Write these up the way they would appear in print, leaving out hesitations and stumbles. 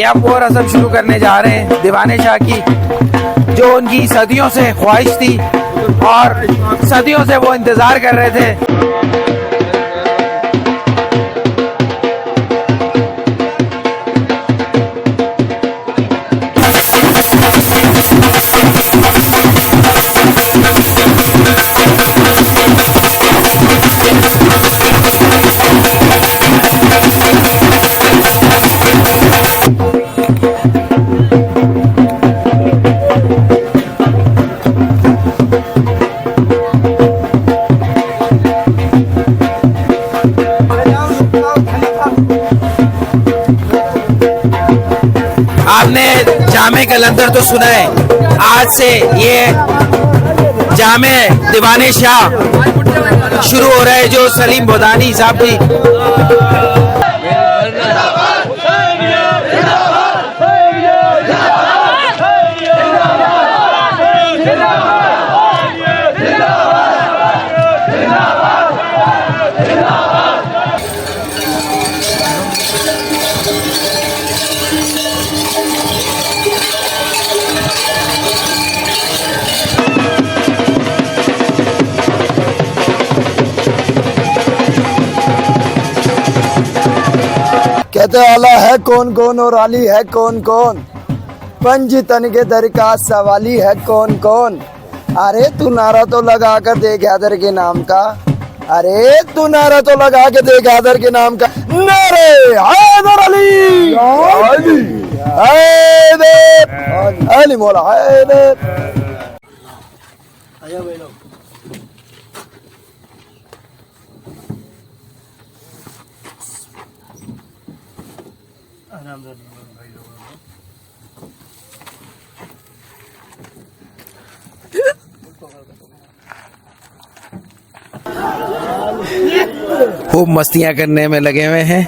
अब वो रस्म शुरू करने जा रहे हैं दीवाने शाह की, जो उनकी सदियों से ख्वाहिश थी और सदियों से वो इंतजार कर रहे थे। आपने जामे कलंदर तो सुना है, आज से ये जामे दीवाने शाह शुरू हो रहा है, जो सलीम बोदानी साहब भी। कहते आला है कौन कौन और आली है कौन कौन, पंज तन के दर का सवाली है कौन कौन। अरे तू नारा तो लगा कर देख हैदर के नाम का, अरे तू नारा तो लगा के देख हैदर के नाम का। नारे हैदर अली, हैदर अली मौला हैदर। खूब मस्तियां करने में लगे हुए हैं।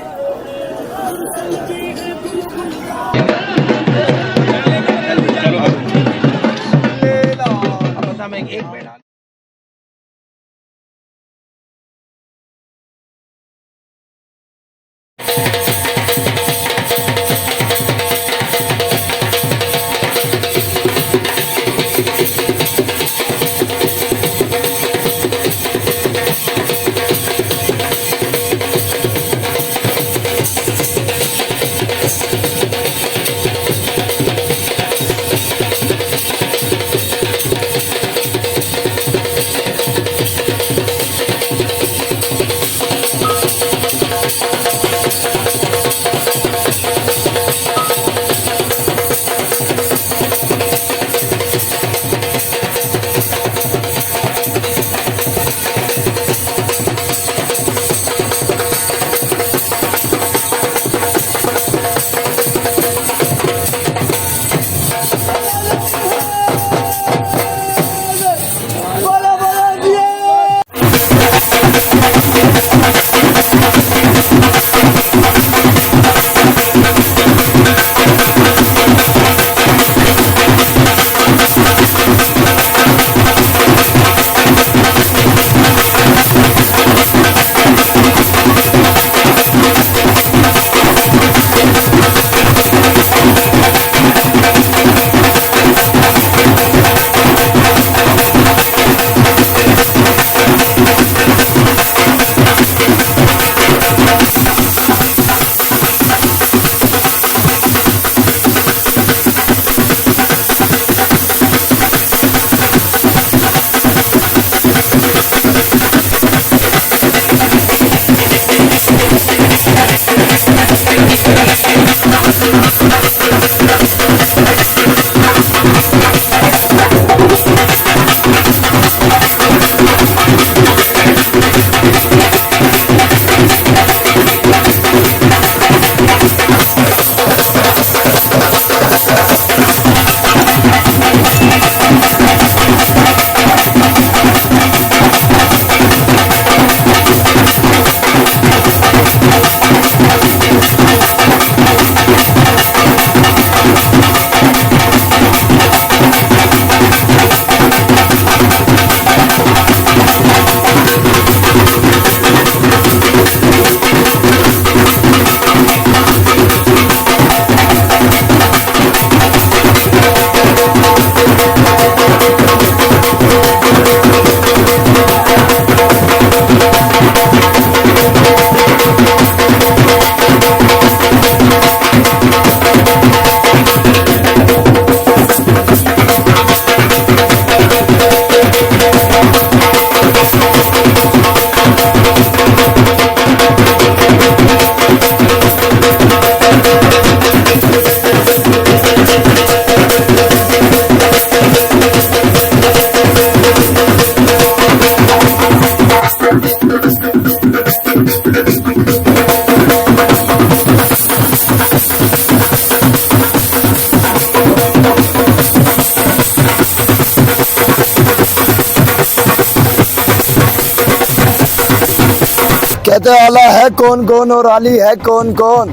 कहते आला है कौन कौन और आली है कौन कौन,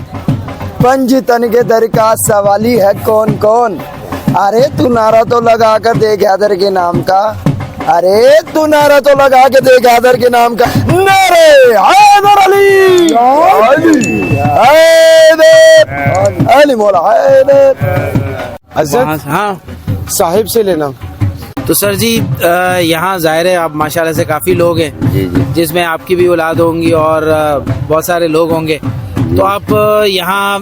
पंज तन के दर का सवाली है कौन कौन। अरे तू नारा तो लगा कर देख हैदर के नाम का, अरे तू नारा तो लगा के देख हैदर के नाम का। नारे हैदर अली, हैदर अली मौला हैदर। वहाँ से- हाँ साहिब से लेना। तो सर जी यहाँ जाहिर है आप माशाल्लाह से काफ़ी लोग हैं जी जी जिसमें आपकी भी औलाद होंगी और बहुत सारे लोग होंगे। तो आप यहाँ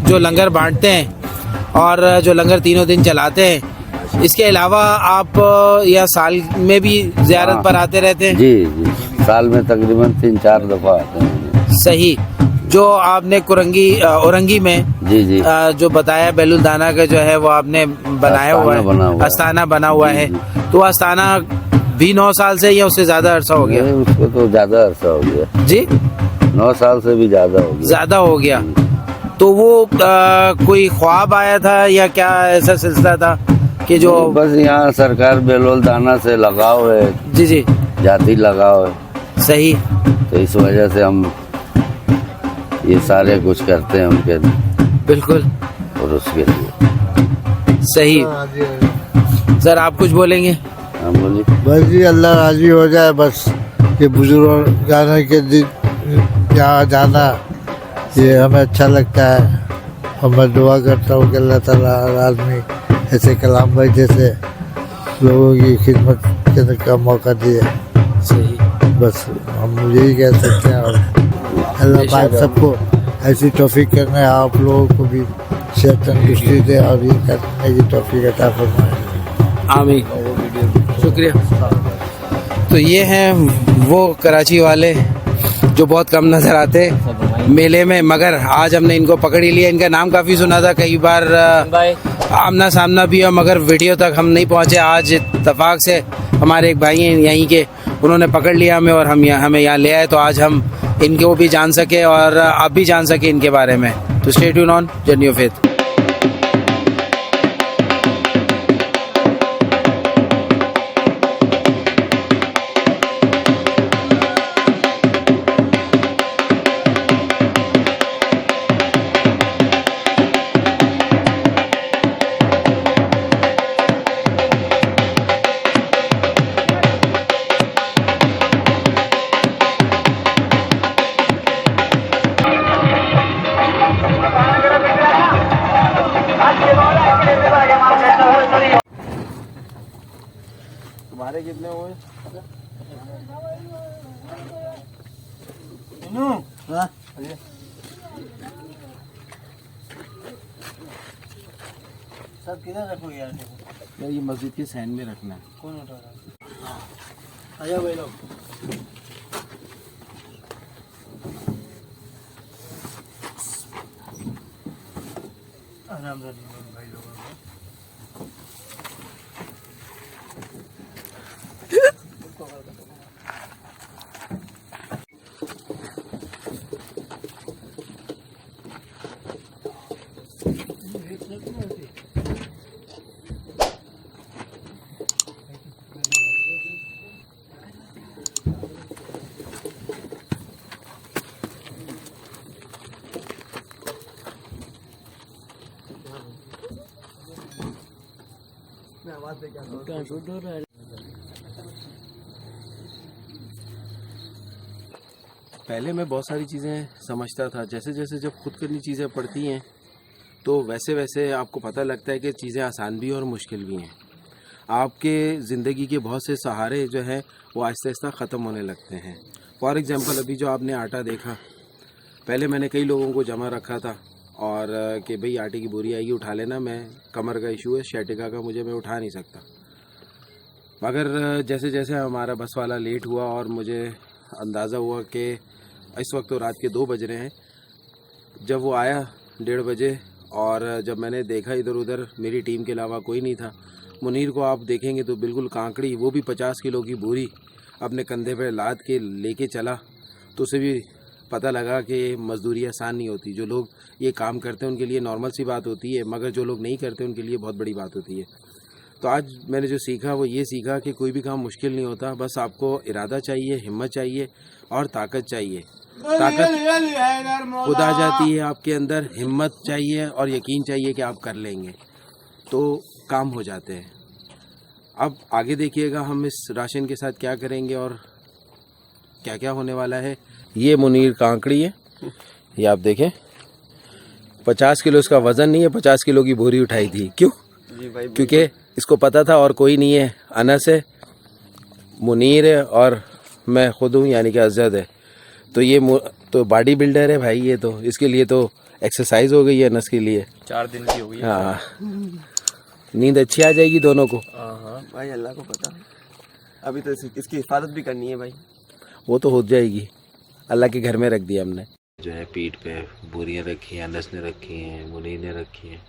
जो लंगर बांटते हैं और जो लंगर तीनों दिन चलाते हैं, इसके अलावा आप यहाँ साल में भी ज़ियारत पर आते रहते हैं? जी जी, साल में तकरीबन 3-4 दफा आते हैं। सही। जो आपने औरंगी में जी जी जो बताया बेलुलदाना का जो है वो आपने बनाया हुआ है, आस्थाना बना हुआ है, तो आस्थाना भी 9 साल से या उससे ज्यादा अरसा हो गया? उसको तो ज्यादा अरसा हो गया जी, 9 साल से भी ज्यादा हो गया। ज्यादा हो गया। तो वो कोई ख्वाब आया था या क्या ऐसा सिलसिला था कि जो? बस यहाँ सरकार बेलुलदाना से लगाव है, जी जी, जाति लगाव है, सही। तो इस वजह से हम ये सारे कुछ करते हैं उनके बिल्कुल और उसके लिए। सही। सर आप कुछ बोलेंगे? हाँ बोलिए। बस जी अल्लाह राजी हो जाए, बस ये बुजुर्ग जाने के दिन यहाँ जाना ये हमें अच्छा लगता है। और मैं दुआ करता हूँ कि अल्लाह ताला हर आदमी ऐसे कलाम भाई जैसे लोगों की खिदमत करने का मौका दिए। सही। बस हम यही कह सकते हैं। और अल्लाह पाक सबको ऐसी तौफीक करने, आप लोगों को भी सेहत तंदुरुस्ती दे और ये करने की तौफीक अता फरमाए। आमीन। शुक्रिया। तो ये हैं वो कराची वाले जो बहुत कम नजर आते मेले में, मगर आज हमने इनको पकड़ ही लिया। इनका नाम काफ़ी सुना था, कई बार आमना सामना भी हो, मगर वीडियो तक हम नहीं पहुंचे। आज इत्तफाक से हमारे एक भाई हैं यहीं के, उन्होंने पकड़ लिया हमें और हमें यहाँ ले आए, तो आज हम इनको भी जान सके और आप भी जान सके इनके बारे में। तो stay tune on journey of faith. तुम्हारे कितने हुए? सब किधर रखो यार? ये मस्जिद के सैन में रखना है। कौन उठा रहा है? आजा भाई लोग। आराम से भाई लोगों को। पहले मैं बहुत सारी चीज़ें समझता था, जैसे जैसे जब खुद करनी चीज़ें पड़ती हैं तो वैसे वैसे आपको पता लगता है कि चीज़ें आसान भी और मुश्किल भी हैं। आपके ज़िंदगी के बहुत से सहारे जो हैं वो आहिस्ता आहिस्ता ख़त्म होने लगते हैं। फॉर एग्ज़ाम्पल अभी जो आपने आटा देखा, पहले मैंने कई लोगों को जमा रखा था और कि भाई आटे की बोरी आएगी उठा लेना, मैं कमर का इशू है, शैटिका का, मुझे मैं उठा नहीं सकता। मगर जैसे जैसे हमारा बस वाला लेट हुआ और मुझे अंदाज़ा हुआ कि इस वक्त तो रात के 2 बज रहे हैं, जब वो आया 1:30 बजे और जब मैंने देखा इधर उधर मेरी टीम के अलावा कोई नहीं था। मुनीर को आप देखेंगे तो बिल्कुल कांकड़ी, वो भी 50 किलो की बोरी अपने कंधे पे लाद के लेके चला, तो उसे भी पता लगा कि मजदूरी आसान नहीं होती। जो लोग ये काम करते हैं उनके लिए नॉर्मल सी बात होती है, मगर जो लोग नहीं करते उनके लिए बहुत बड़ी बात होती है। तो आज मैंने जो सीखा वो ये सीखा कि कोई भी काम मुश्किल नहीं होता, बस आपको इरादा चाहिए, हिम्मत चाहिए और ताकत चाहिए। ताकत खुद आ जाती है आपके अंदर, हिम्मत चाहिए और यकीन चाहिए कि आप कर लेंगे, तो काम हो जाते हैं। अब आगे देखिएगा हम इस राशन के साथ क्या करेंगे और क्या क्या होने वाला है। ये मुनीर कांकड़ी है, ये आप देखें 50 किलो इसका वज़न नहीं है, 50 किलो की बोरी उठाई थी। क्यों? क्योंकि इसको पता था और कोई नहीं है, अनस है, मुनीर है और मैं खुद हूँ, यानी कि अज़द है। तो ये तो बॉडी बिल्डर है भाई, ये तो इसके लिए तो एक्सरसाइज हो गई है अनस के लिए। 4 दिन की हो गई। हाँ, नींद अच्छी आ जाएगी दोनों को। हाँ भाई, अल्लाह को पता है। अभी तो इसकी हिफाजत भी करनी है भाई। वो तो हो जाएगी, अल्लाह के घर में रख दिया हमने। जो है पीठ पे बोरियां रखी हैं, अनस ने रखी हैं, मुनीर ने रखी हैं।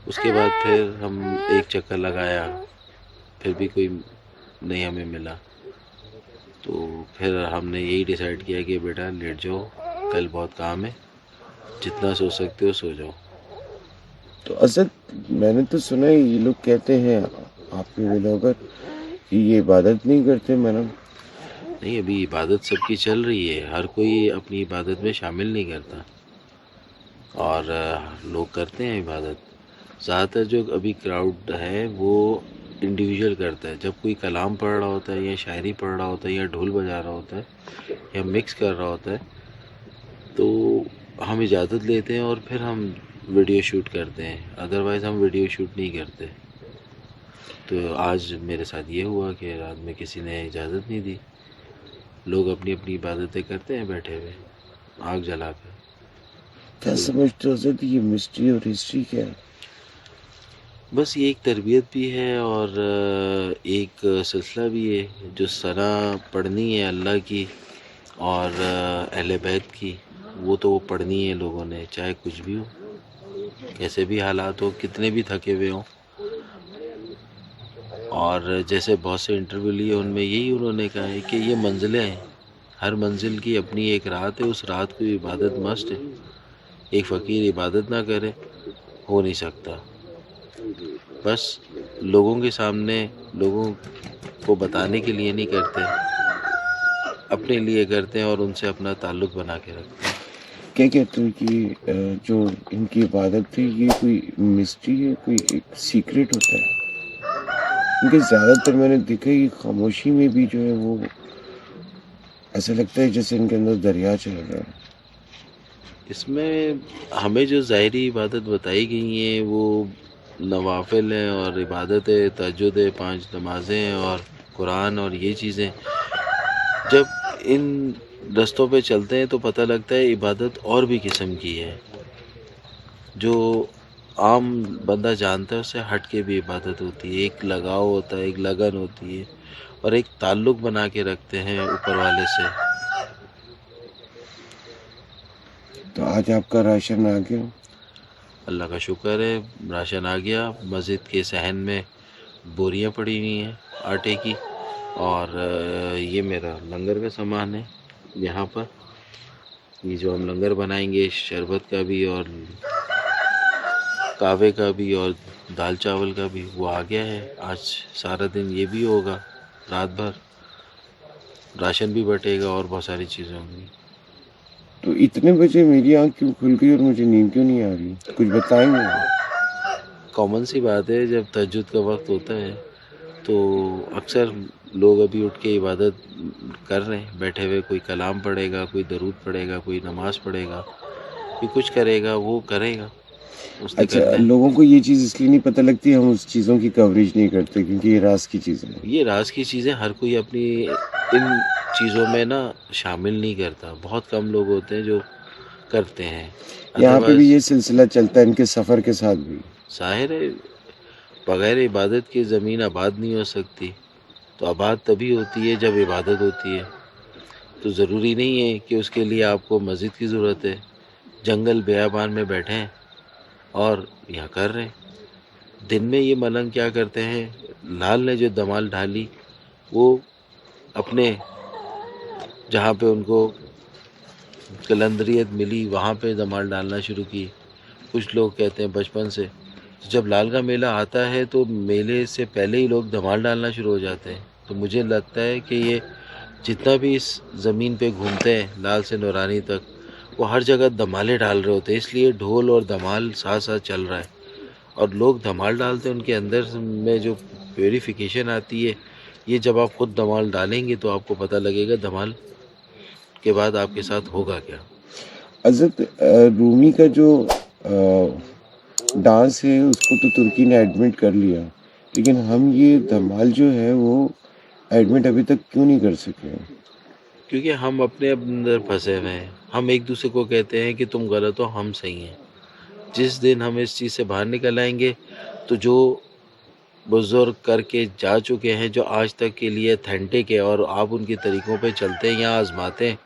उसके बाद फिर हम एक चक्कर लगाया, फिर भी कोई नहीं हमें मिला, तो फिर हमने यही डिसाइड किया कि बेटा लेट जाओ, कल बहुत काम है, जितना सो सकते हो सो जाओ। तो असद, मैंने तो सुना है ये लोग कहते हैं आपके विलोगर कि ये इबादत नहीं करते मैडम। नहीं, अभी इबादत सबकी चल रही है, हर कोई अपनी इबादत में शामिल नहीं करता और लोग करते हैं इबादत। ज़्यादातर जो अभी क्राउड है वो इंडिविजुअल करता है। जब कोई कलाम पढ़ रहा होता है या शायरी पढ़ रहा होता है या ढोल बजा रहा होता है या मिक्स कर रहा होता है, तो हम इजाज़त लेते हैं और फिर हम वीडियो शूट करते हैं, अदरवाइज़ हम वीडियो शूट नहीं करते। तो आज मेरे साथ ये हुआ कि रात में किसी ने इजाज़त नहीं दी। लोग अपनी अपनी इबादतें करते हैं बैठे हुए आग जलाकर। क्या समझते हो असद, ये मिस्ट्री और हिस्ट्री क्या है? बस ये एक तरबियत भी है और एक सिलसिला भी है। जो सना पढ़नी है अल्लाह की और अहले बैत की, वो तो वो पढ़नी है लोगों ने, चाहे कुछ भी हो, कैसे भी हालात हो, कितने भी थके हुए हों। और जैसे बहुत से इंटरव्यू लिए उनमें यही उन्होंने कहा है कि ये मंजिलें हैं, हर मंजिल की अपनी एक रात है, उस रात को इबादत मस्ट है। एक फ़कीर इबादत ना करे हो नहीं सकता। बस लोगों के सामने, लोगों को बताने के लिए नहीं करते, अपने लिए करते हैं और उनसे अपना ताल्लुक़ बना के रखते हैं। क्या कहते हो कि जो इनकी इबादत थी ये कोई मिस्ट्री है, कोई एक सीक्रेट होता है? क्योंकि ज़्यादातर मैंने देखा ये खामोशी में भी जो है वो ऐसा लगता है जैसे इनके अंदर दरिया चल रहा है। इसमें हमें जो ज़ाहिरी इबादत बताई गई हैं वो नवाफिल हैं और इबादत है, तहज्जुद है, 5 नमाज़ें हैं और कुरान और ये चीज़ें। जब इन रस्तों पे चलते हैं तो पता लगता है इबादत और भी किस्म की है। जो आम बंदा जानता है उससे हट के भी इबादत होती है। एक लगाव होता है, एक लगन होती है और एक ताल्लुक़ बना के रखते हैं ऊपर वाले से। तो आज आपका राशन आ गया? अल्लाह का शुक्र है, राशन आ गया। मस्जिद के सहन में बोरियां पड़ी हुई हैं आटे की और ये मेरा लंगर का सामान है। यहाँ पर ये जो हम लंगर बनाएंगे, शरबत का भी और कावे का भी और दाल चावल का भी, वो आ गया है। आज सारा दिन ये भी होगा, रात भर राशन भी बटेगा और बहुत सारी चीज़ें होंगी। तो इतने बजे मेरी आँख क्यों खुल गई और मुझे नींद क्यों नहीं आ रही? कुछ बताएंगे? कॉमन सी बात है, जब तहज्जुद का वक्त होता है तो अक्सर लोग अभी उठ के इबादत कर रहे हैं बैठे हुए। कोई कलाम पढ़ेगा, कोई दरूद पढ़ेगा, कोई नमाज़ पढ़ेगा, कोई कुछ करेगा, वो करेगा। अच्छा, लोगों को ये चीज़ इसलिए नहीं पता लगती, हम उस चीज़ों की कवरेज नहीं करते क्योंकि ये राज की चीज़ें हैं। ये राज की चीज़ें हर कोई अपनी इन चीज़ों में ना शामिल नहीं करता। बहुत कम लोग होते हैं जो करते हैं। यहाँ पे भी ये सिलसिला चलता है इनके सफ़र के साथ भी। ज़ाहिर है, बग़ैर इबादत की ज़मीन आबाद नहीं हो सकती। तो आबाद तभी होती है जब इबादत होती है। तो ज़रूरी नहीं है कि उसके लिए आपको मस्जिद की ज़रूरत है। जंगल बेयाबान में बैठे हैं और यहाँ कर रहे हैं। दिन में ये मलंग क्या करते हैं, लाल ने जो दमाल ढाली वो अपने जहाँ पे उनको कलंदरियत मिली वहाँ पे दमाल डालना शुरू की। कुछ लोग कहते हैं बचपन से तो जब लाल का मेला आता है तो मेले से पहले ही लोग धमाल डालना शुरू हो जाते हैं। तो मुझे लगता है कि ये जितना भी इस ज़मीन पे घूमते हैं लाल से नौरानी तक, वो हर जगह धमाले डाल रहे होते हैं, इसलिए ढोल और धमाल साथ साथ चल रहा है। और लोग धमाल डालते हैं, उनके अंदर में जो प्योरीफिकेशन आती है, ये जब आप खुद धमाल डालेंगे तो आपको पता लगेगा धमाल के बाद आपके साथ होगा क्या। हज़रत रूमी का जो डांस है उसको तो तुर्की ने एडमिट कर लिया, लेकिन हम ये धमाल जो है वो एडमिट अभी तक क्यों नहीं कर सके? क्योंकि हम अपने अंदर फंसे हुए हैं। हम एक दूसरे को कहते हैं कि तुम गलत हो, हम सही हैं। जिस दिन हम इस चीज़ से बाहर निकल आएंगे तो जो बुजुर्ग करके जा चुके हैं, जो आज तक के लिए अथेंटिक है और आप उनके तरीक़ों पे चलते हैं या आजमाते हैं,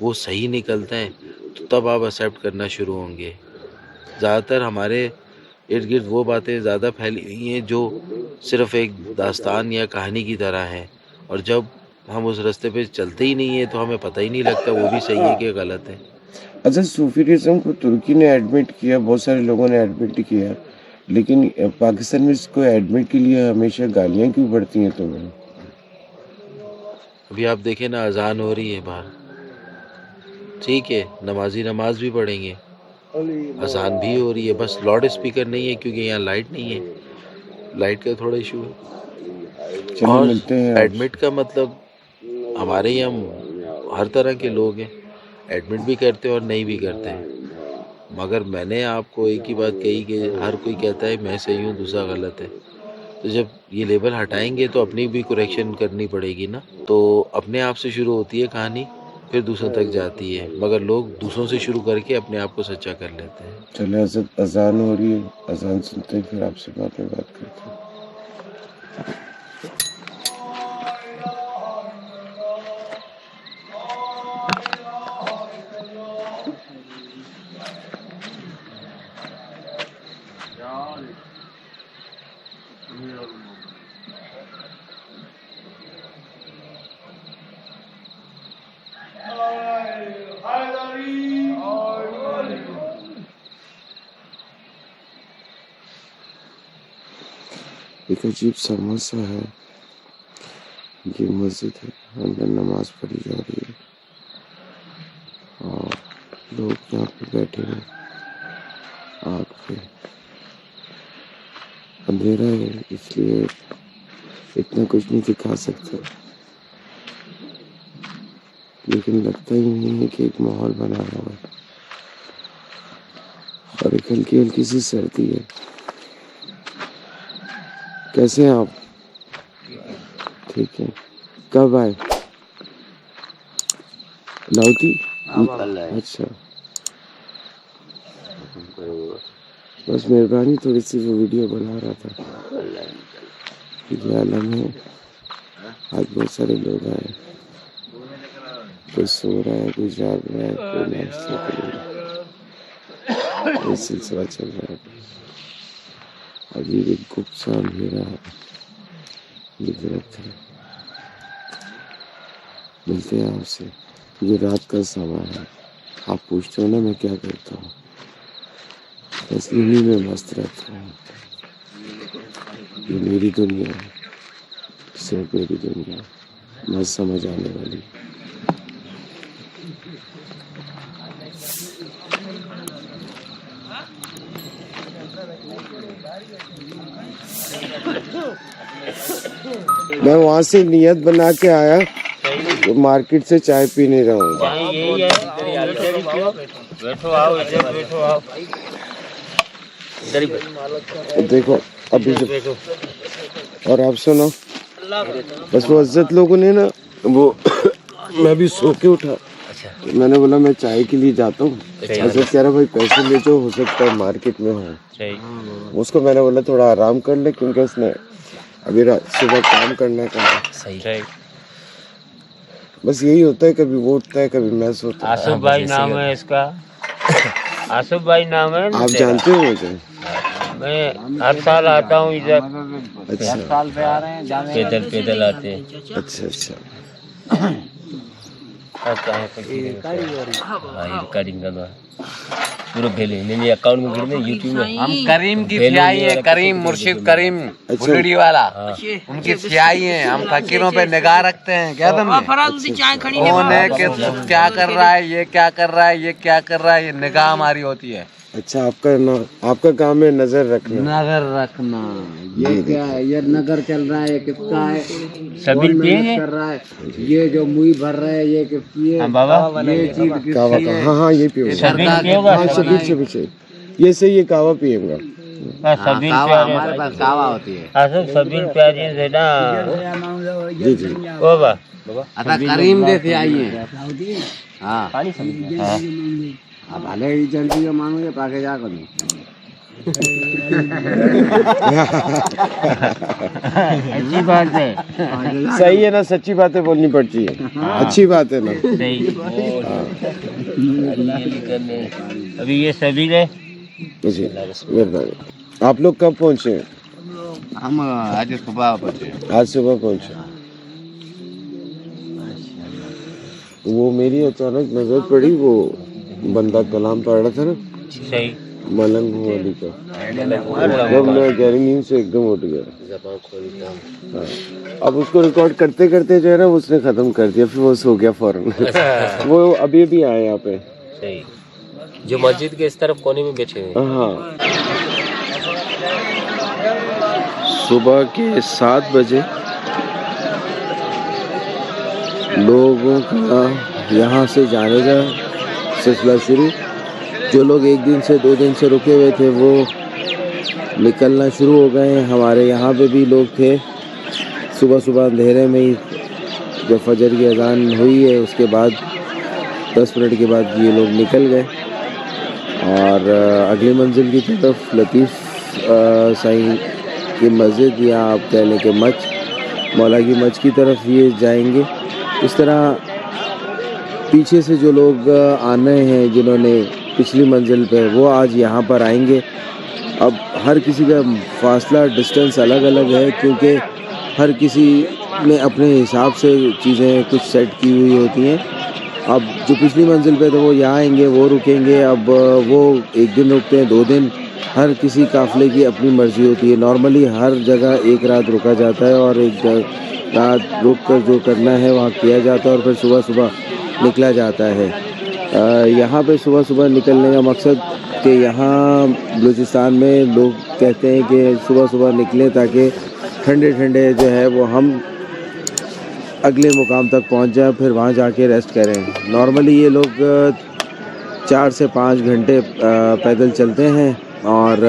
वो सही निकलते हैं, तो तब आप एक्सेप्ट करना शुरू होंगे। ज़्यादातर हमारे इर्द गिर्द वो बातें ज़्यादा फैली हुई हैं जो सिर्फ़ एक दास्तान या कहानी की तरह हैं, और जब हम उस रास्ते पे चलते ही नहीं है तो हमें पता ही नहीं लगता वो भी सही है कि गलत है। अच्छा, सूफीज़म को तुर्की ने एडमिट किया, बहुत सारे लोगों ने एडमिट किया, लेकिन पाकिस्तान में इसको एडमिट के लिए हमेशा गालियाँ क्यों पड़ती हैं तुम्हें? अभी आप देखें ना, अजान हो रही है बाहर, ठीक है, नमाजी नमाज भी पढ़ेंगे, अजान भी हो रही है, बस लाउड स्पीकर नहीं है क्योंकि यहाँ लाइट नहीं है, लाइट का थोड़ा इशू है। चलो मिलते हैं। एडमिट का मतलब हमारे यहाँ हर तरह के लोग हैं, एडमिट भी करते हैं और नहीं भी करते हैं। मगर मैंने आपको एक ही बात कही कि हर कोई कहता है मैं सही हूँ, दूसरा गलत है। तो जब ये लेबल हटाएंगे तो अपनी भी करेक्शन करनी पड़ेगी ना। तो अपने आप से शुरू होती है कहानी, फिर दूसरों तक जाती है, मगर लोग दूसरों से शुरू करके अपने आप को सच्चा कर लेते हैं। चले हज़रत, अजान हो रही है, अजान सुनते हैं फिर आपसे बात करते हैं। एक अजीब समस्या है, ये मस्जिद है, अंदर नमाज पढ़ी जा रही है और लोग यहाँ पे बैठे हैं आग पे। अंधेरा है इसलिए इतना कुछ नहीं दिखा सकते, लेकिन लगता ही नहीं है कि एक माहौल बना हुआ है और एक हल्की हल्की सी सर्दी है। कैसे हैं आप? ठीक है, कब आए? लाउती? अच्छा, बस मेहरबानी, थोड़ी सी वो वीडियो बना रहा था। ये आलम है, आज बहुत सारे लोग आए, कोई सो रहा है, कोई जाग रहा है, कोई नाश्ता कर रहा है, ये सिलसिला चल रहा है। अभी एक गुप्त सा अंधेरा है, ये दरख्त है। मिलते हैं आपसे, ये रात का समय है। आप पूछते हो ना मैं क्या करता हूँ, बस इन्हीं में मस्त रहता हूँ। ये मेरी दुनिया है, सिर्फ मेरी दुनिया, मस्त समझ आने वाली। मैं वहाँ से नियत बना के आया तो मार्केट से चाय पी नहीं रहा हूँ। देखो अभी जो, और आप सुनो, बस वो इज्जत लोगों ने ना वो मैं भी सो के उठा, तो मैंने बोला मैं चाय के लिए जाता हूँ। इज्जत कह रहा भाई पैसे ले जाओ, हो सकता है मार्केट में हो। उसको मैंने बोला थोड़ा आराम कर ले, क्योंकि उसने अभी सुबह काम करना है। सही, बस यही होता है, कभी वो उठता है कभी मैं सोता हूँ। आसुफ भाई नाम है इसका, आसुफ भाई नाम है। आप जानते हो मुझे? मैं हर साल आता हूँ इधर। अच्छा, साल पे आ रहे हैं, पैदल आते हैं। अच्छा अच्छा। करिंगा पूरा भेले मेरे अकाउंट में गिरने यूट्यूब में हम करीम की सियाई है, करीम मुर्शिद करीम बुलड़ी वाला, उनकी सियाई है। हम फकीरों पे निगाह रखते हैं। क्या क्या कर रहा है, ये क्या कर रहा है, ये क्या कर रहा है, ये निगाह हमारी होती है। अच्छा, आपका काम है नजर रखना। नगर रखना, ये क्या है, ये नगर चल रहा है, ये किसका है, सभी कर रहा है, ये जो मुई भर रहा है, ये किसकी है, बाबा ये चीज किसकी है। हाँ ये पियो। पीछे ये सही है, कावा पिएगा। सभी हमारे पास कावा होती है। सभी प्यारे से ना जी जी। ओ बा अतः करीम जैसे आई है। हाँ अब भले ही जल्दी जो मांगोगे पाके जा करो। अच्छी बात है। सही है ना, सच्ची बातें बोलनी पड़ती है। अच्छी बात है ना। सही। अभी ये सभी है जी मेहरबानी। आप लोग कब पहुँचे? हम आज सुबह पहुँचे। आज सुबह पहुँचे। वो मेरी अचानक नजर पड़ी, वो बंदा कलाम पढ़ रहा था ना, सही मलंग वाली का, जब मैं गहरी नींद से एकदम उठ गया। हाँ। अब उसको रिकॉर्ड करते करते जो है ना उसने खत्म कर दिया, फिर वो सो गया फौरन। वो अभी भी आए यहाँ पे। सही, जो मस्जिद के इस तरफ कोने में बैठे हैं। हाँ, सुबह के 7 बजे लोगों का यहाँ से जाने का सिलसिला शुरू। जो लोग 1 दिन से 2 दिन से रुके हुए थे वो निकलना शुरू हो गए हैं। हमारे यहाँ पे भी लोग थे। सुबह सुबह अंधेरे में ही जब फजर की अजान हुई है उसके बाद 10 मिनट के बाद ये लोग निकल गए और अगली मंजिल की तरफ लतीफ़ साईं की मस्जिद या आप कह लें कि मौला की मच की तरफ ये जाएंगे। इस तरह पीछे से जो लोग आने हैं, जिन्होंने पिछली मंजिल पे, वो आज यहाँ पर आएंगे। अब हर किसी का फासला डिस्टेंस अलग अलग है, क्योंकि हर किसी ने अपने हिसाब से चीज़ें कुछ सेट की हुई होती हैं। अब जो पिछली मंजिल पे थे वो यहाँ आएंगे, वो रुकेंगे। अब वो 1 दिन रुकते हैं, 2 दिन, हर किसी काफ़िले की अपनी मर्ज़ी होती है। नॉर्मली हर जगह 1 रात रुका जाता है और 1 रात रुक कर जो करना है वहाँ किया जाता है और फिर सुबह सुबह निकला जाता है। यहाँ पे सुबह सुबह निकलने का मकसद कि यहाँ बलूचिस्तान में लोग कहते हैं कि सुबह सुबह निकलें ताकि ठंडे ठंडे जो है वो हम अगले मुकाम तक पहुँच जाएं, फिर वहाँ जाके रेस्ट करें। नॉर्मली ये लोग 4 से 5 घंटे पैदल चलते हैं और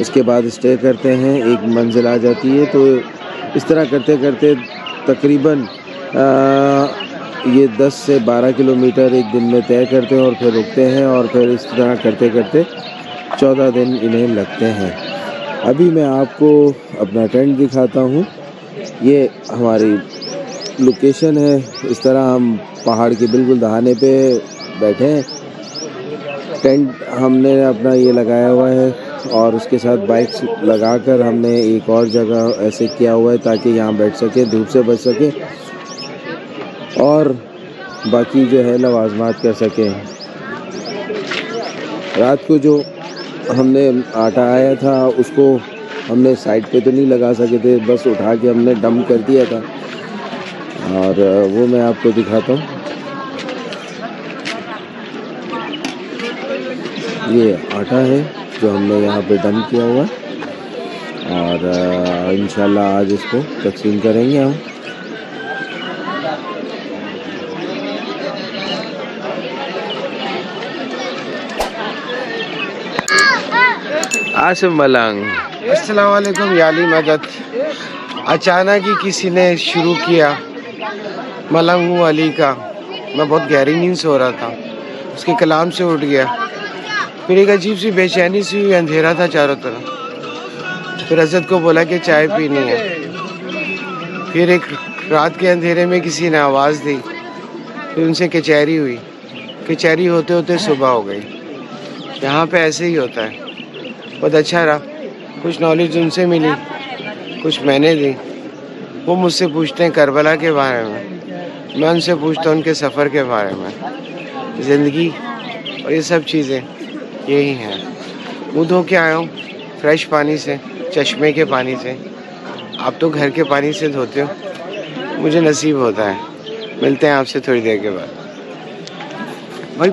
उसके बाद स्टे करते हैं। 1 मंजिल आ जाती है, तो इस तरह करते करते तकरीबन ये 10 से 12 किलोमीटर 1 दिन में तय करते हैं और फिर रुकते हैं और फिर इस तरह करते करते 14 दिन इन्हें लगते हैं। अभी मैं आपको अपना टेंट दिखाता हूँ। ये हमारी लोकेशन है। इस तरह हम पहाड़ के बिल्कुल दहाने पे बैठे हैं। टेंट हमने अपना ये लगाया हुआ है और उसके साथ बाइक्स लगाकर हमने एक और जगह ऐसे किया हुआ है ताकि यहाँ बैठ सके, धूप से बच सके और बाकी जो है लवाजमात कर सकें। रात को जो हमने आटा आया था उसको हमने साइड पे तो नहीं लगा सके थे, बस उठा के हमने डंप कर दिया था और वो मैं आपको दिखाता हूँ। ये आटा है जो हमने यहाँ पे डंप किया हुआ और इंशाल्लाह आज इसको तकसीम करेंगे हम। आसिफ मलंग। अस्सलाम वालेकुम याली मदद। अचानक ही किसी ने शुरू किया मलंग हूँ अली का। मैं बहुत गहरी नींद सो रहा था, उसके कलाम से उठ गया। फिर एक अजीब सी बेचैनी सी हुई, अंधेरा था चारों तरफ। फिर असद को बोला कि चाय पीनी है। फिर एक रात के अंधेरे में किसी ने आवाज़ दी। फिर उनसे कचहरी हुई। कचहरी होते होते सुबह हो गई। यहाँ पे ऐसे ही होता है। बहुत अच्छा रहा, कुछ नॉलेज उनसे मिली, कुछ मैंने दी। वो मुझसे पूछते हैं करबला के बारे में, मैं उनसे पूछता हूँ उनके सफ़र के बारे में। ज़िंदगी और ये सब चीज़ें यही हैं। मुँह धो के आया हूँ फ्रेश पानी से, चश्मे के पानी से। आप तो घर के पानी से धोते हो, मुझे नसीब होता है। मिलते हैं आपसे थोड़ी देर के बाद। भाई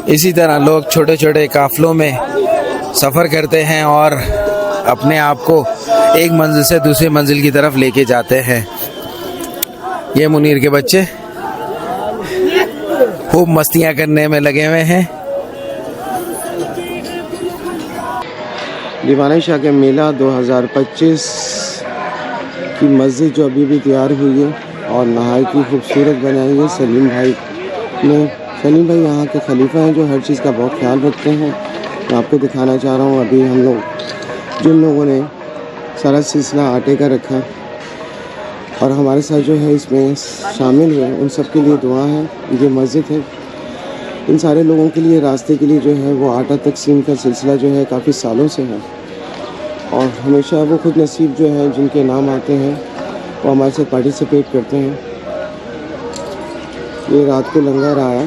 इसी तरह लोग छोटे छोटे काफिलों में सफ़र करते हैं और अपने आप को एक मंजिल से दूसरी मंजिल की तरफ लेके जाते हैं। ये मुनीर के बच्चे खूब मस्तियां करने में लगे हुए हैं। दीवाना शाह के मेला 2025 की मस्जिद जो अभी भी तैयार हुई है और नहायत ही खूबसूरत बनाई है सलीम भाई ने। सलीम भाई यहाँ के खलीफा हैं जो हर चीज़ का बहुत ख्याल रखते हैं मैं आपको दिखाना चाह रहा हूँ अभी हम लोग जिन लोगों ने सारा सिलसिला आटे का रखा और हमारे साथ जो है इसमें शामिल हुए, उन सब के लिए दुआ है। ये मस्जिद है, इन सारे लोगों के लिए रास्ते के लिए जो है वो आटा तकसीम का सिलसिला जो है काफ़ी सालों से है और हमेशा वो खुद नसीब जो है जिनके नाम आते हैं वो हमारे साथ पार्टिसिपेट करते हैं। ये रात को लंगर आया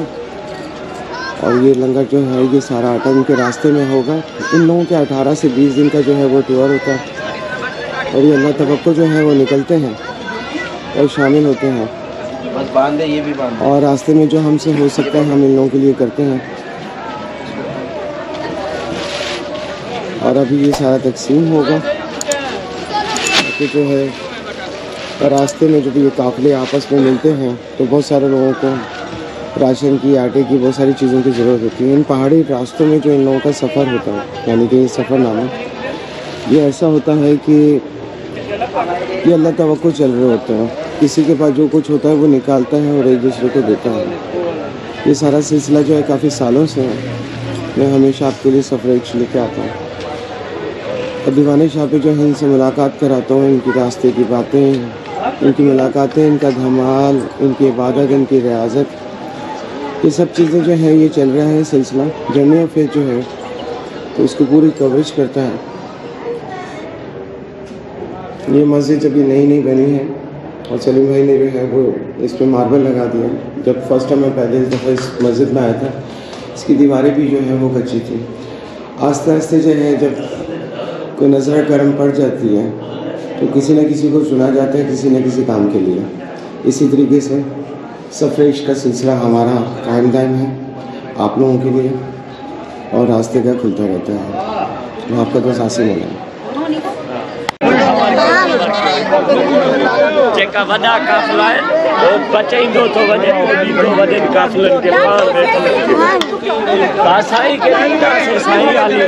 और ये लंगर जो है ये सारा आटा इनके रास्ते में होगा। इन लोगों के 18 से 20 दिन का जो है वो टूर होता है और ये अल्लाह तवक्को जो है वो निकलते हैं और शामिल होते हैं। बस बांध दे, ये भी बांध दे। और रास्ते में जो हमसे हो सकता है हम इन लोगों के लिए करते हैं। और अभी ये सारा तकसीम होगा तो जो है रास्ते में जब ये काफ़िले आपस में मिलते हैं तो बहुत सारे लोगों को राशन की, आटे की, बहुत सारी चीज़ों की ज़रूरत होती है। इन पहाड़ी रास्तों में जो इन लोगों का सफ़र होता है, यानी कि ये सफ़रनामा, ये ऐसा होता है कि ये अल्लाह तवक्को चल रहे होते हैं। किसी के पास जो कुछ होता है वो निकालता है और एक दूसरे को देता है। ये सारा सिलसिला जो है काफ़ी सालों से है। मैं हमेशा आपके लिए सफरेज लेके आता हूँ। अब दीवाने शाह पे जो है इनसे मुलाकात कराता हूँ, इनकी रास्ते की बातें, इनकी मुलाकातें, इनका धमाल, इनकी इबादत, इनकी रियाजत, ये सब चीज़ें जो है ये चल रहा है सिलसिला। जर्नी ऑफ फेथ जो है तो इसको पूरी कवरेज करता है। ये मस्जिद अभी नई नई बनी है और सलीम भाई ने जो है वो इस पर मार्बल लगा दिया। जब फर्स्ट टाइम मैं पहले दफ़ा इस मस्जिद में आया था, इसकी दीवारें भी जो है वो कच्ची थी। आस्ते आस्ते जो है जब कोई नज़र करम पड़ जाती है तो किसी न किसी को चुना जाता है किसी न किसी काम के लिए। इसी तरीके से सफरेश का सिलसिला हमारा कायम दायम है आप लोगों के लिए और रास्ते का खुलता रहता है। मैं आपका दोस्त आसिम है। जेका वॾा काफ़िला आहिनि उहो बचाईंदो थो वञे, ॾींदो वॾनि काफ़िलनि खे पाण वेठो। साईं खे ॾींदासीं, साईं आली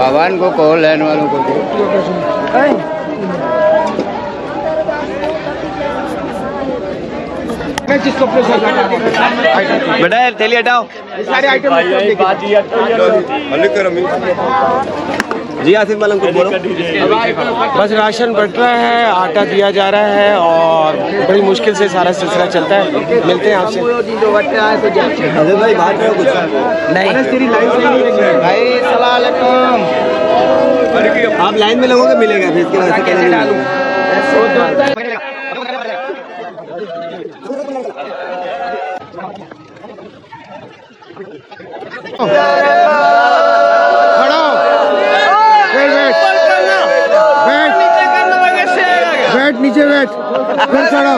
भगवान को कहो, लेने वालों को बेटा थैली हटाओ। सारे आइटम जी आसिफ मालूम कुछ बोलो। बस राशन बट रहा है, आटा दिया जा रहा है और बड़ी मुश्किल से सारा सिलसिला चलता है। मिलते हैं आपसे। अजय भाई बात करो कुछ। नहीं, तेरी लाइन सही नहीं लग रही है भाई। सलाम अलैकुम। आप लाइन में लगोगे मिलेगा फिर इसके बाद से कहने नहीं। बैठ नीचे बैठ, फिर खड़ा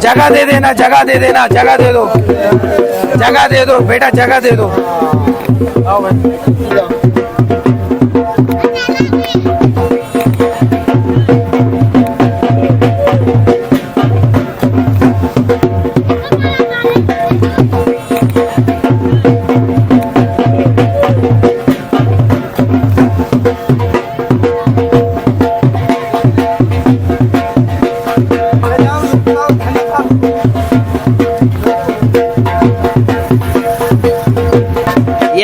जगह दे देना, जगह दे देना, जगह दे दो, जगह दे दो बेटा, जगह दे दो। आओ भाई।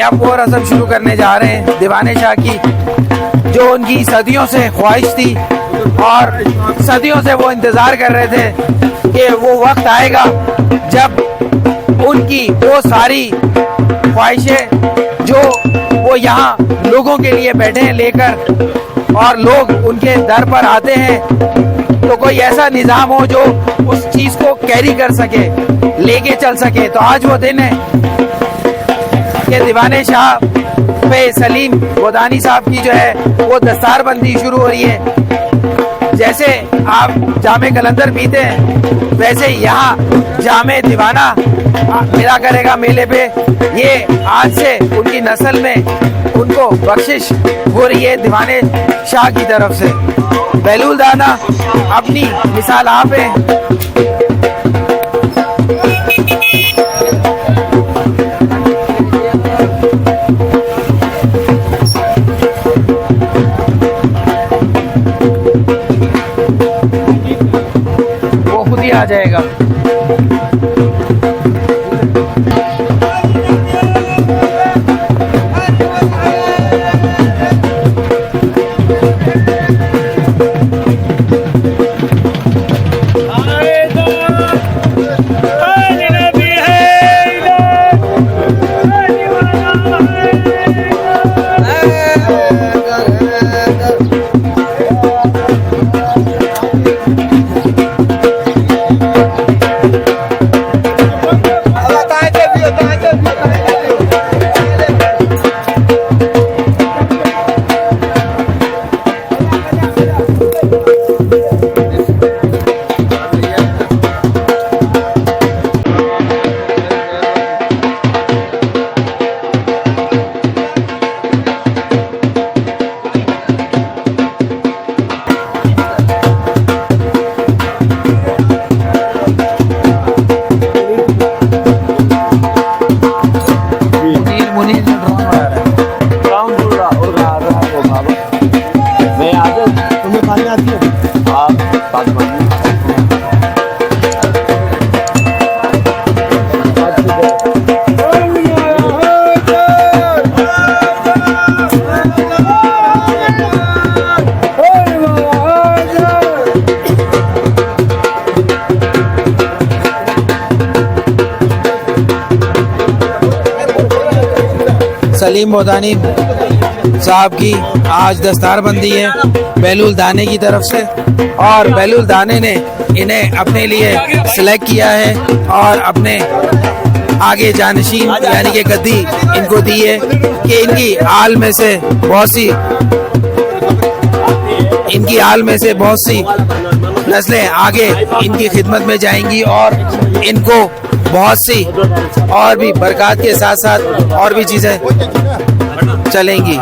अब वो रस्म शुरू करने जा रहे हैं दीवाने शाह की, जो उनकी सदियों से ख्वाहिश थी और सदियों से वो इंतजार कर रहे थे कि वो वक्त आएगा जब उनकी वो सारी ख्वाहिशें जो वो यहाँ लोगों के लिए बैठे हैं लेकर, और लोग उनके दर पर आते हैं, तो कोई ऐसा निजाम हो जो उस चीज को कैरी कर सके, लेके चल सके। तो आज वो दिन है कि दीवाने शाह पे सलीम बोदानी साहब की जो है वो दस्तारबंदी शुरू हो रही है। जैसे आप जामे कलंदर पीते हैं, वैसे यहाँ जामे दीवाना मिला करेगा मेले पे। ये आज से उनकी नस्ल में उनको बख्शिश हो रही है दीवाने शाह की तरफ से। बेलूल दाना अपनी मिसाल आप है। आ जाएगा। सलीम बोदानी साहब की आज दस्तारबंदी है बेलूल दाने की तरफ से, और बेलूल दाने ने इन्हें अपने लिए सिलेक्ट किया है और अपने आगे जानशीन यानी कि गद्दी इनको दी है कि इनकी आल में से बहुत सी नस्लें आगे इनकी खिदमत में जाएंगी और इनको बहुत सी और भी बरकत के साथ साथ और भी चीजें चलेंगी।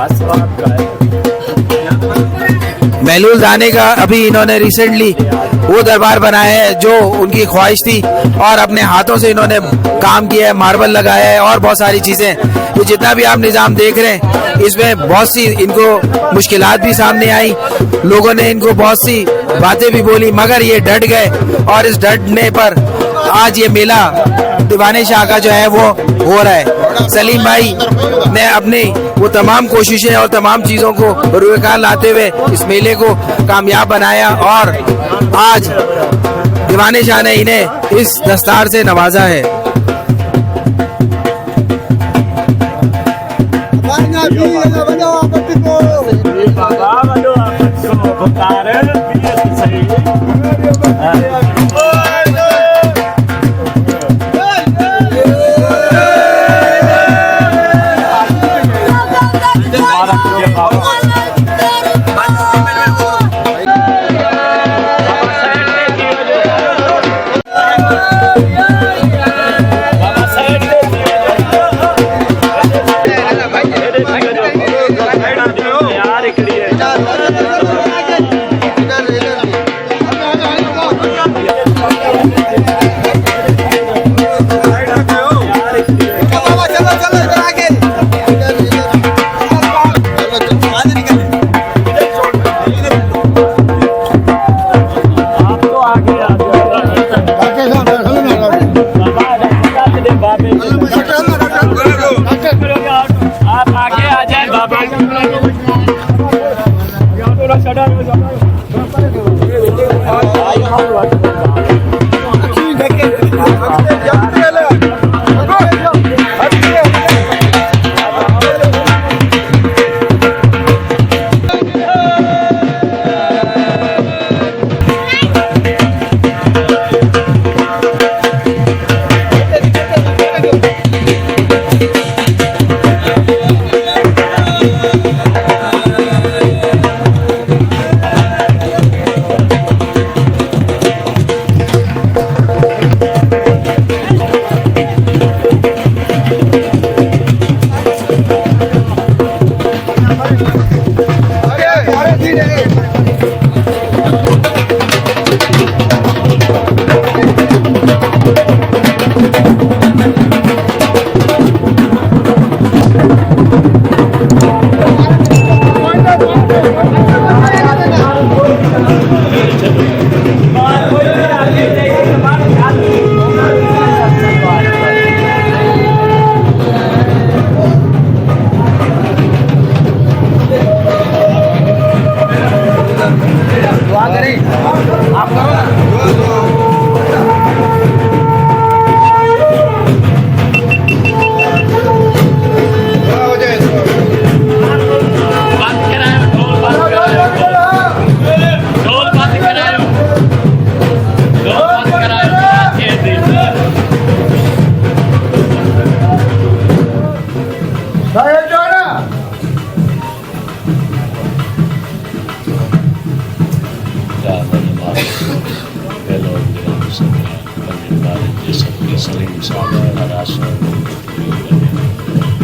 बेलूल दाने का अभी इन्होंने रिसेंटली वो दरबार बनाया है जो उनकी ख्वाहिश थी, और अपने हाथों से इन्होंने काम किया है, मार्बल लगाया है और बहुत सारी चीजें। तो जितना भी आप निजाम देख रहे हैं इसमें बहुत सी इनको मुश्किलात भी सामने आई, लोगों ने इनको बहुत सी बातें भी बोली, मगर ये डट गए और इस डटने पर आज ये मेला दीवाने शाह का जो है वो हो रहा है। सलीम भाई ने अपनी वो तमाम कोशिशें और तमाम चीजों को बरूकार लाते हुए इस मेले को कामयाब बनाया और आज दीवाने शाह ने इन्हें इस दस्तार से नवाजा है।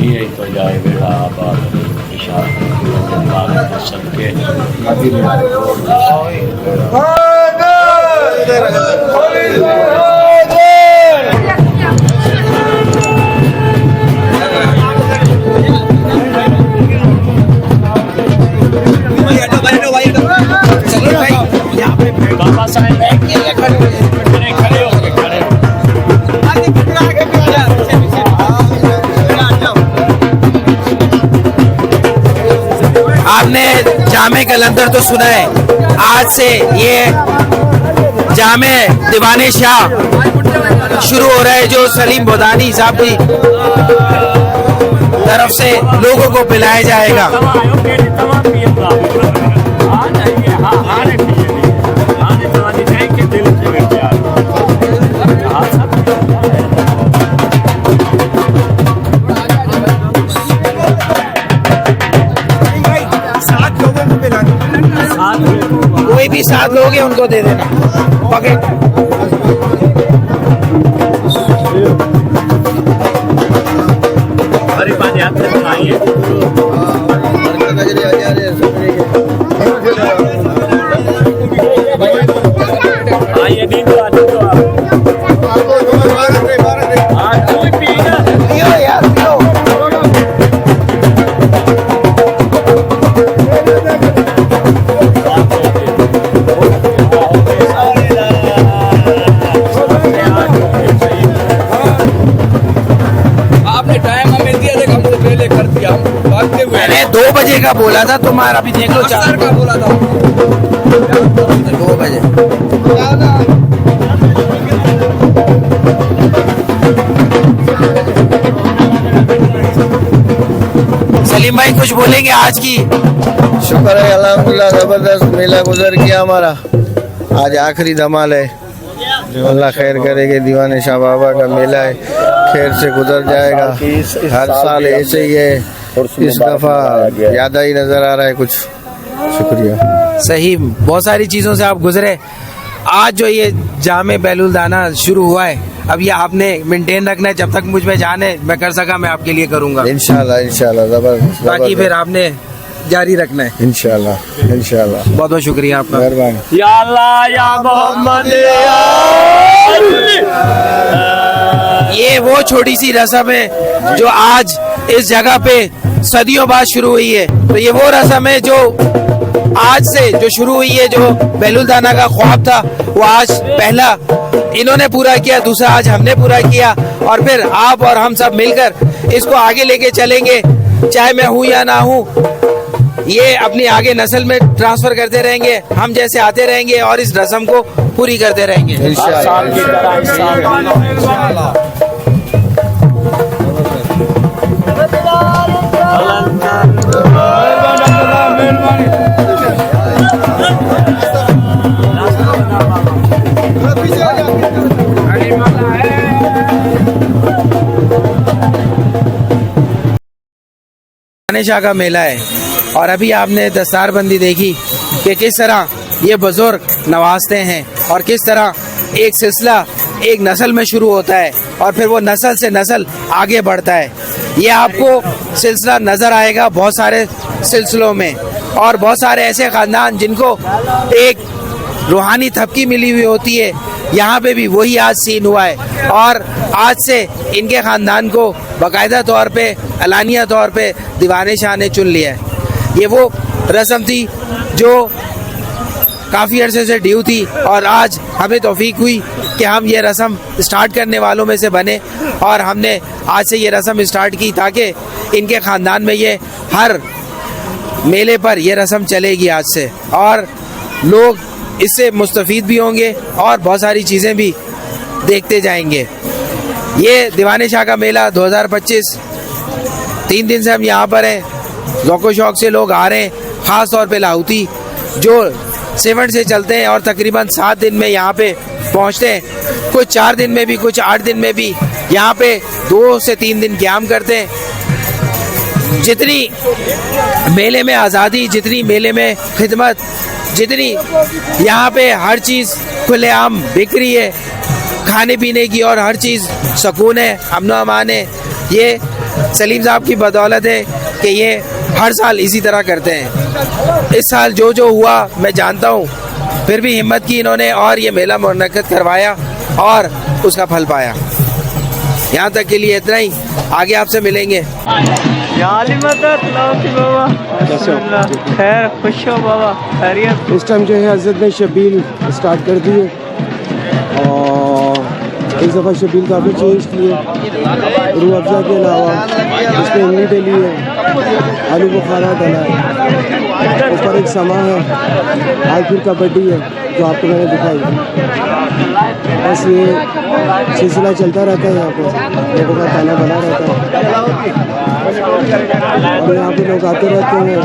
ये तो जाए बेड़ा आबाद सबके बाबा साहेब खड़े हो गए खड़े आपने जामे कलंदर तो सुना है, आज से ये जामे दीवाने शाह शुरू हो रहा है, जो सलीम बोदानी साहब की तरफ से लोगों को पिलाया जाएगा। कोई भी 7 लोग हैं उनको दे देना पकेट। हरी पानी हाथ से बनाइए। आइए नींद मैंने 2 बजे का बोला था, तुम्हारा अभी देख लो 4 का बोला था, 2 बजे। सलीम भाई कुछ बोलेंगे आज की? शुक्र है अल्हम्दुलिल्लाह, जबरदस्त मेला गुजर गया हमारा। आज आखिरी धमाल है, अल्लाह खैर करेगा। दीवाने शाह बाबा का मेला है, खैर से गुजर जाएगा। हर साल ऐसे ही है, इस दफा ज्यादा ही नजर आ रहा है कुछ। शुक्रिया। सही, बहुत सारी चीजों से आप गुजरे। आज जो ये जामे बैलुल दाना शुरू हुआ है, अब ये आपने मेंटेन रखना है। जब तक मुझ में जान है, मैं कर सका मैं आपके लिए करूंगा इंशाल्लाह इंशाल्लाह, जबरदस्त। बाकी फिर आपने जारी रखना है इंशाल्लाह इंशाल्लाह। बहुत बहुत शुक्रिया आपका, मेहरबानी। या अल्लाह या मोहम्मद। ये वो छोटी सी रस्म है जो आज इस जगह पे सदियों बाद शुरू हुई है। तो ये वो रस्म है जो आज से जो शुरू हुई है, जो बैलुल दाना का ख्वाब था वो आज पहला इन्होंने पूरा किया, दूसरा आज हमने पूरा किया, और फिर आप और हम सब मिलकर इसको आगे लेके चलेंगे। चाहे मैं हूँ या ना हूँ, ये अपनी आगे नस्ल में ट्रांसफर करते रहेंगे, हम जैसे आते रहेंगे और इस रस्म को पूरी करते रहेंगे। दीवाने शाह का मेला है और अभी आपने दस्तारबंदी देखी कि किस तरह ये बुजुर्ग नवाजते हैं और किस तरह एक सिलसिला एक नस्ल में शुरू होता है और फिर वो नस्ल से नस्ल आगे बढ़ता है। ये आपको सिलसिला नजर आएगा बहुत सारे सिलसिलों में और बहुत सारे ऐसे खानदान जिनको एक रूहानी थपकी मिली हुई होती है। यहाँ पे भी वही आज सीन हुआ है और आज से इनके खानदान को बाकायदा तौर पे एलानिया तौर पे दीवाने शाह ने चुन लिया है। ये वो रस्म थी जो काफ़ी अरसे से ड्यू थी और आज हमें तौफीक हुई कि हम ये रस्म स्टार्ट करने वालों में से बने और हमने आज से ये रस्म स्टार्ट की ताकि इनके ख़ानदान में ये हर मेले पर ये रस्म चलेगी आज से और लोग इससे मुस्तफ़ीद भी होंगे और बहुत सारी चीज़ें भी देखते जाएंगे। ये दीवाने शाह का मेला 2025 3 दिन से हम यहाँ पर हैं। ज़ौक़ शौक़ से लोग आ रहे हैं, ख़ास तौर पे लाहौती जो 7 से चलते हैं और तकरीबन 7 दिन में यहाँ पे पहुँचते हैं। कुछ 4 दिन में भी, कुछ 8 दिन में भी यहाँ पे 2 से 3 दिन क़याम करते हैं। जितनी मेले में आज़ादी, जितनी मेले में खिदमत, जितनी यहाँ पे हर चीज़ खुलेआम बिक रही है, खाने पीने की और हर चीज़ सुकून है, अमन अमान है, ये सलीम साहब की बदौलत है कि ये हर साल इसी तरह करते हैं। इस साल जो जो हुआ मैं जानता हूँ, फिर भी हिम्मत की इन्होंने और ये मेला मुनक्किद करवाया और उसका फल पाया। यहाँ तक के लिए इतना ही, आगे आपसे मिलेंगे। खैर खुश हो बाबा, खैरियत। इस टाइम जो है हज़रत ने शबील स्टार्ट कर दी है और इस दफ़ा शबील काफ़ी चेंज की है। रूह अफ़ज़ा के अलावा इसमें इमली डली है, आलू बुखारा डला है, ऊपर एक समा है, आज फिर कबड्डी है जो आपको मैंने दिखाई। बस ये सिलसिला चलता रहता है, यहाँ पर लोगों का खाना बना रहता है और यहाँ पे लोग आते रहते हैं।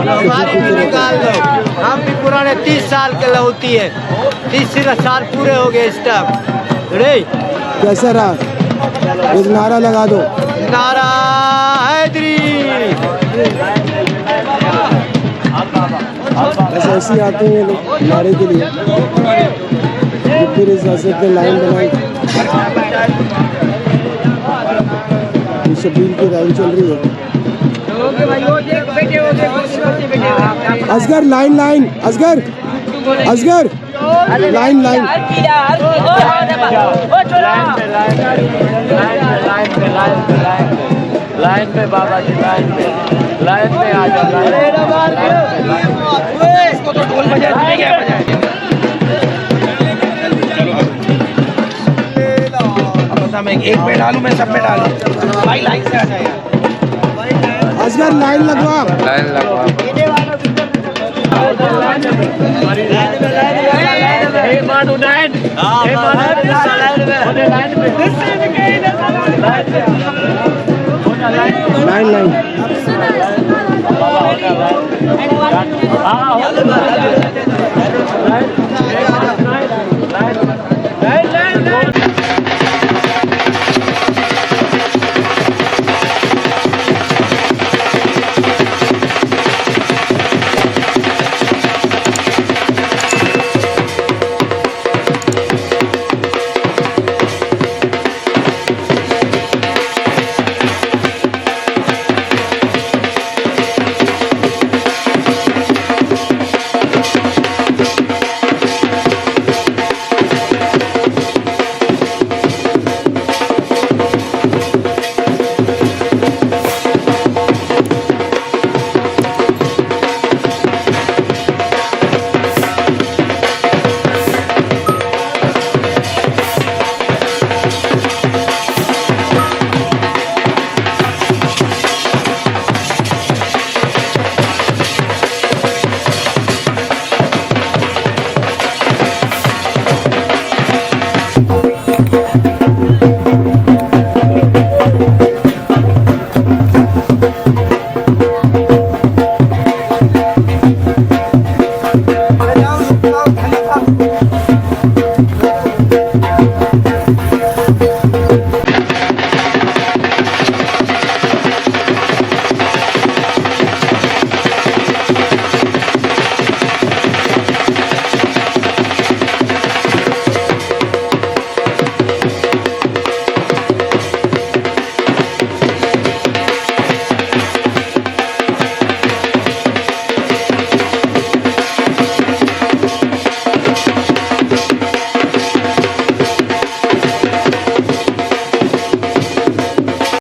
हम भी पुराने 30 साल के लौटी है, 30 साल पूरे हो गए इस टाइम। कैसा रहा? एक नारा लगा दो, नारा हैदरी। बस ऐसे ही आते हैं लोग नारे के लिए। फिर इस हज़रत ने लाइन बनाई, शबील की लाइन चल रही है। Asghar line line, Asghar Asghar line line. Line पे बाबा जी, लाइन पे आ जाओ। एक पे डालूं, मैं सब पे डालूं भाई, लाइन से आ जाए। असगर लाइन लगवा, लाइन लगवा। Line line. खाली